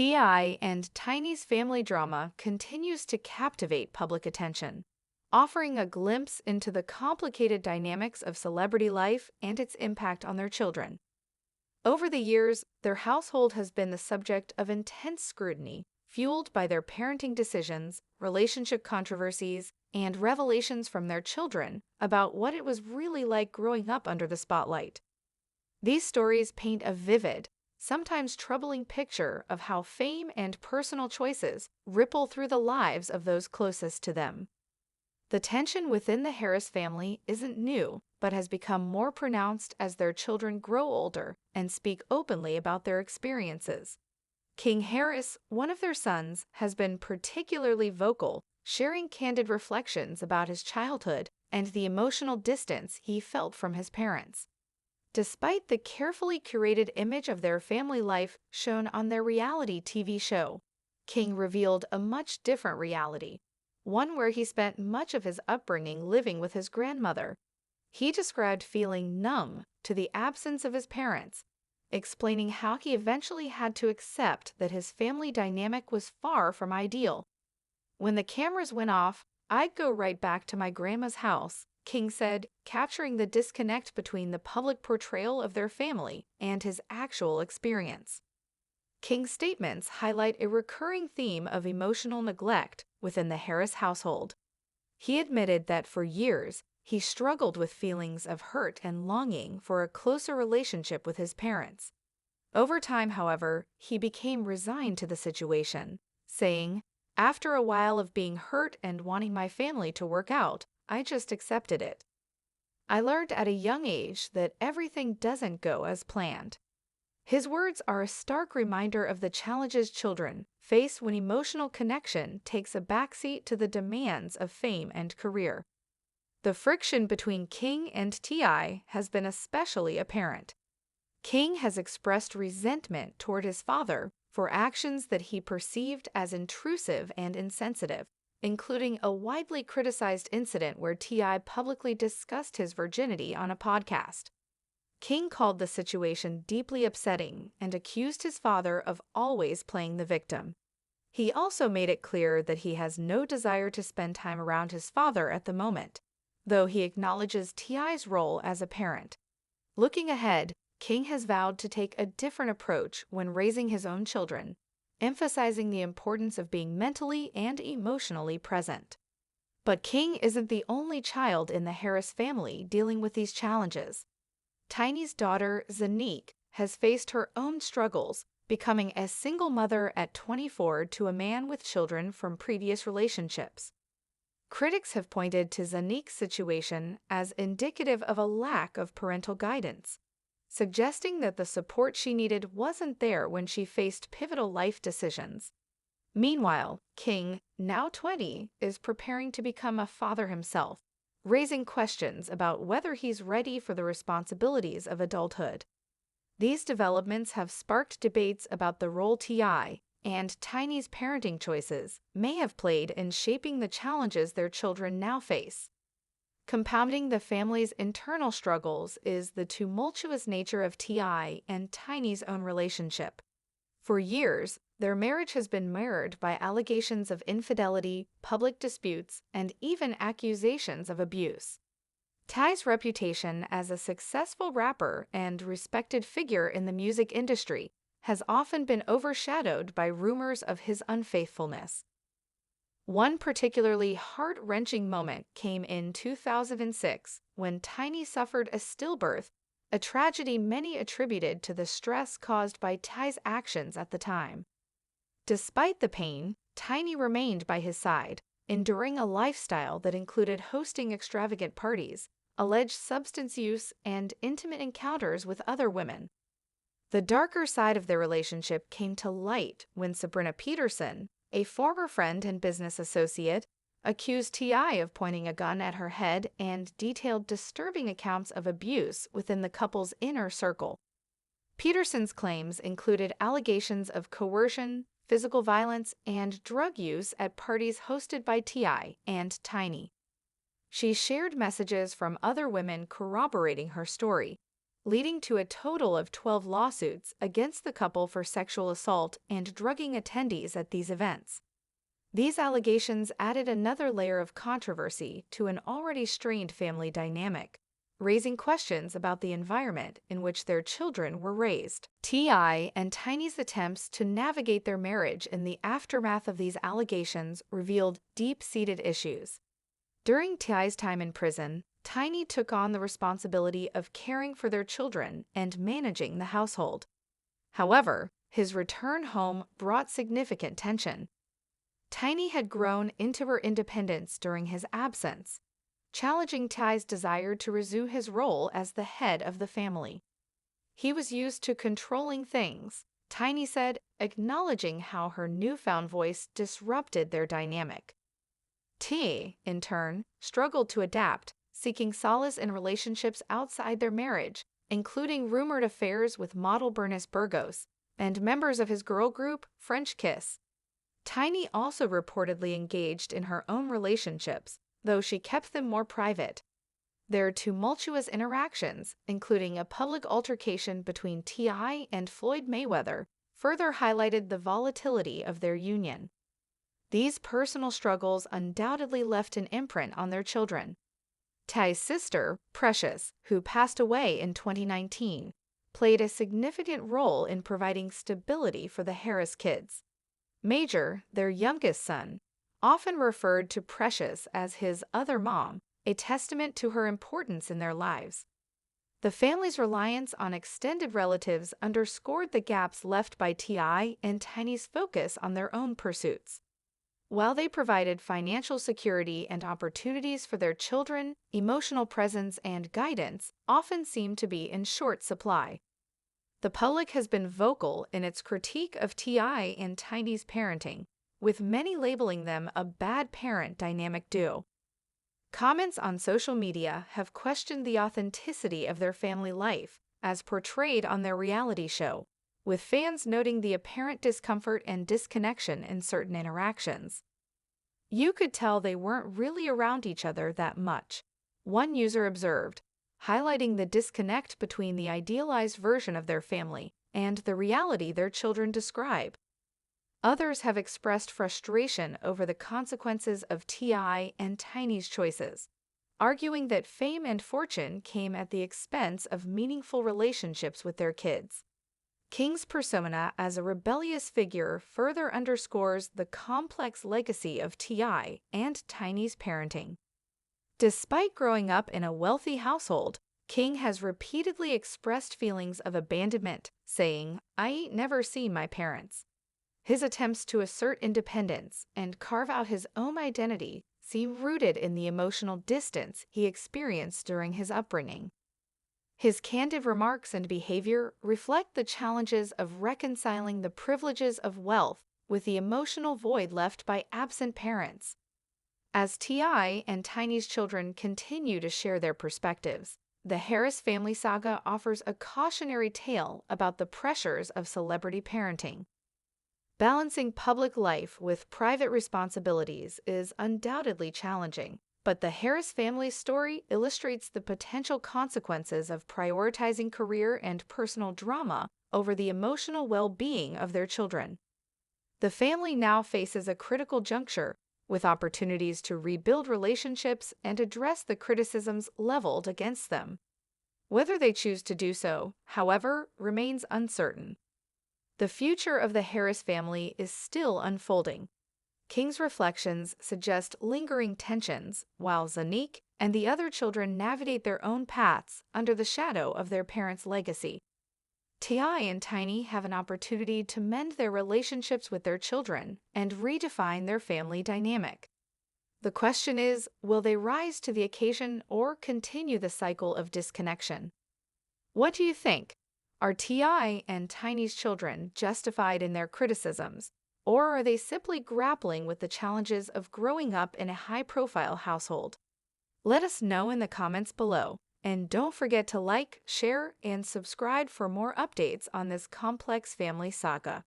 T.I. and Tiny's family drama continues to captivate public attention, offering a glimpse into the complicated dynamics of celebrity life and its impact on their children. Over the years, their household has been the subject of intense scrutiny, fueled by their parenting decisions, relationship controversies, and revelations from their children about what it was really like growing up under the spotlight. These stories paint a vivid, sometimes troubling picture of how fame and personal choices ripple through the lives of those closest to them. The tension within the Harris family isn't new, but has become more pronounced as their children grow older and speak openly about their experiences. King Harris, one of their sons, has been particularly vocal, sharing candid reflections about his childhood and the emotional distance he felt from his parents. Despite the carefully curated image of their family life shown on their reality TV show, King revealed a much different reality, one where he spent much of his upbringing living with his grandmother. He described feeling numb to the absence of his parents, explaining how he eventually had to accept that his family dynamic was far from ideal. "When the cameras went off, I'd go right back to my grandma's house," King said, capturing the disconnect between the public portrayal of their family and his actual experience. King's statements highlight a recurring theme of emotional neglect within the Harris household. He admitted that for years, he struggled with feelings of hurt and longing for a closer relationship with his parents. Over time, however, he became resigned to the situation, saying, "After a while of being hurt and wanting my family to work out, I just accepted it. I learned at a young age that everything doesn't go as planned." His words are a stark reminder of the challenges children face when emotional connection takes a backseat to the demands of fame and career. The friction between King and T.I. has been especially apparent. King has expressed resentment toward his father for actions that he perceived as intrusive and insensitive, including a widely criticized incident where T.I. publicly discussed his virginity on a podcast. King called the situation deeply upsetting and accused his father of always playing the victim. He also made it clear that he has no desire to spend time around his father at the moment, though he acknowledges T.I.'s role as a parent. Looking ahead, King has vowed to take a different approach when raising his own children, emphasizing the importance of being mentally and emotionally present. But King isn't the only child in the Harris family dealing with these challenges. Tiny's daughter, Zanique, has faced her own struggles, becoming a single mother at 24 to a man with children from previous relationships. Critics have pointed to Zanique's situation as indicative of a lack of parental guidance, suggesting that the support she needed wasn't there when she faced pivotal life decisions. Meanwhile, King, now 20, is preparing to become a father himself, raising questions about whether he's ready for the responsibilities of adulthood. These developments have sparked debates about the role T.I. and Tiny's parenting choices may have played in shaping the challenges their children now face. Compounding the family's internal struggles is the tumultuous nature of T.I. and Tiny's own relationship. For years, their marriage has been marred by allegations of infidelity, public disputes, and even accusations of abuse. Ty's reputation as a successful rapper and respected figure in the music industry has often been overshadowed by rumors of his unfaithfulness. One particularly heart-wrenching moment came in 2006 when Tiny suffered a stillbirth, a tragedy many attributed to the stress caused by Ty's actions at the time. Despite the pain, Tiny remained by his side, enduring a lifestyle that included hosting extravagant parties, alleged substance use, and intimate encounters with other women. The darker side of their relationship came to light when Sabrina Peterson, a former friend and business associate, accused T.I. of pointing a gun at her head and detailed disturbing accounts of abuse within the couple's inner circle. Peterson's claims included allegations of coercion, physical violence, and drug use at parties hosted by T.I. and Tiny. She shared messages from other women corroborating her story, leading to a total of 12 lawsuits against the couple for sexual assault and drugging attendees at these events. These allegations added another layer of controversy to an already strained family dynamic, raising questions about the environment in which their children were raised. T.I. and Tiny's attempts to navigate their marriage in the aftermath of these allegations revealed deep-seated issues. During T.I.'s time in prison, Tiny took on the responsibility of caring for their children and managing the household. However, his return home brought significant tension. Tiny had grown into her independence during his absence, challenging Ty's desire to resume his role as the head of the family. He was used to controlling things, Tiny said, acknowledging how her newfound voice disrupted their dynamic. T, in turn, struggled to adapt, seeking solace in relationships outside their marriage, including rumored affairs with model Bernice Burgos and members of his girl group, French Kiss. Tiny also reportedly engaged in her own relationships, though she kept them more private. Their tumultuous interactions, including a public altercation between T.I. and Floyd Mayweather, further highlighted the volatility of their union. These personal struggles undoubtedly left an imprint on their children. Ty's sister, Precious, who passed away in 2019, played a significant role in providing stability for the Harris kids. Major, their youngest son, often referred to Precious as his other mom, a testament to her importance in their lives. The family's reliance on extended relatives underscored the gaps left by T.I. and Tiny's focus on their own pursuits. While they provided financial security and opportunities for their children, emotional presence and guidance often seemed to be in short supply. The public has been vocal in its critique of T.I. and Tiny's parenting, with many labeling them a bad parent dynamic duo. Comments on social media have questioned the authenticity of their family life, as portrayed on their reality show, with fans noting the apparent discomfort and disconnection in certain interactions. "You could tell they weren't really around each other that much," one user observed, highlighting the disconnect between the idealized version of their family and the reality their children describe. Others have expressed frustration over the consequences of T.I. and Tiny's choices, arguing that fame and fortune came at the expense of meaningful relationships with their kids. King's persona as a rebellious figure further underscores the complex legacy of T.I. and Tiny's parenting. Despite growing up in a wealthy household, King has repeatedly expressed feelings of abandonment, saying, "I ain't never seen my parents." His attempts to assert independence and carve out his own identity seem rooted in the emotional distance he experienced during his upbringing. His candid remarks and behavior reflect the challenges of reconciling the privileges of wealth with the emotional void left by absent parents. As T.I. and Tiny's children continue to share their perspectives, the Harris family saga offers a cautionary tale about the pressures of celebrity parenting. Balancing public life with private responsibilities is undoubtedly challenging, but the Harris family's story illustrates the potential consequences of prioritizing career and personal drama over the emotional well-being of their children. The family now faces a critical juncture, with opportunities to rebuild relationships and address the criticisms leveled against them. Whether they choose to do so, however, remains uncertain. The future of the Harris family is still unfolding. King's reflections suggest lingering tensions, while Zanique and the other children navigate their own paths under the shadow of their parents' legacy. T.I. and Tiny have an opportunity to mend their relationships with their children and redefine their family dynamic. The question is, will they rise to the occasion or continue the cycle of disconnection? What do you think? Are T.I. and Tiny's children justified in their criticisms, or are they simply grappling with the challenges of growing up in a high-profile household? Let us know in the comments below. And don't forget to like, share, and subscribe for more updates on this complex family saga.